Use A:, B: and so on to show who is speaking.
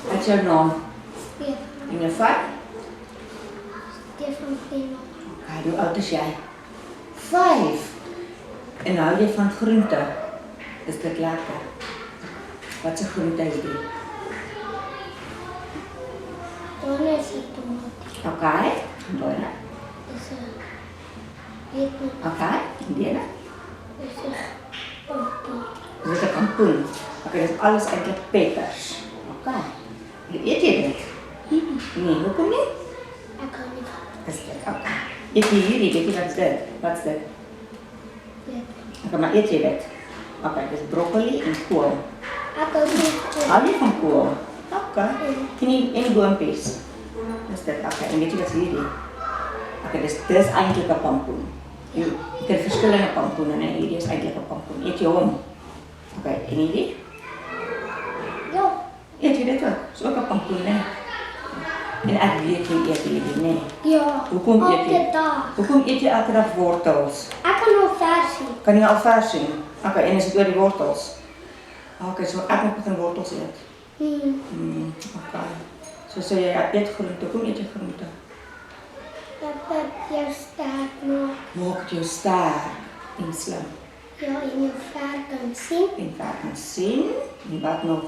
A: Wat is jou naam?
B: Stefan.
A: En jou vat?
B: Stefan Pino.
A: Okay, hoe oud is jy? 5. En hou jy van groente? Is dit lekker? Wat se groente is dit?
B: Dan is het tomaat.
A: Okay, en dan?
B: Is weet niet.
A: Okay, en die?
B: Is pompoen.
A: Dit is 'n pompoen. Okay, dit is alles eintlik peppers. Okay. Eet jy dit? Nee, hoekom nie?
B: Ik kan niet.
A: Is dit? Okay. Eet jy hierdie? Weet jy wat is dit? Wat is dit?
B: Weet.
A: Okay, maar eet jy dit? Okay, dis broccoli en kool.
B: Ik kan niet.
A: Hou jy van kool? Okay. En die boontjies. Dis dit. Okay, en weet jy wat is hierdie? Okay, dis eintlik 'n pompoen. Jy het verskillende pompoene en hierdie is eintlik 'n pompoen. Eet jy hom? Okay, en hierdie?
B: Ja.
A: Eet jy dit ook? Dis ook 'n pompoen, né? En ek weet jy eet hierdie, né?
B: Ja.
A: Hoekom eet jy?
B: Elke dag.
A: Hoekom eet jy elke dag wortels?
B: Ik kan nog versie.
A: Kan jy al vers sien? Okay, en is dit oor die wortels? Okay, so ek moet begin wortels eet. Okay. So jy eet groente. Hoekom eet jy groente?
B: Dat het je sterk maakt.
A: Maak jou sterk en slim.
B: Ja, en je ver kan zien.
A: En ver kan sien. En wat nog?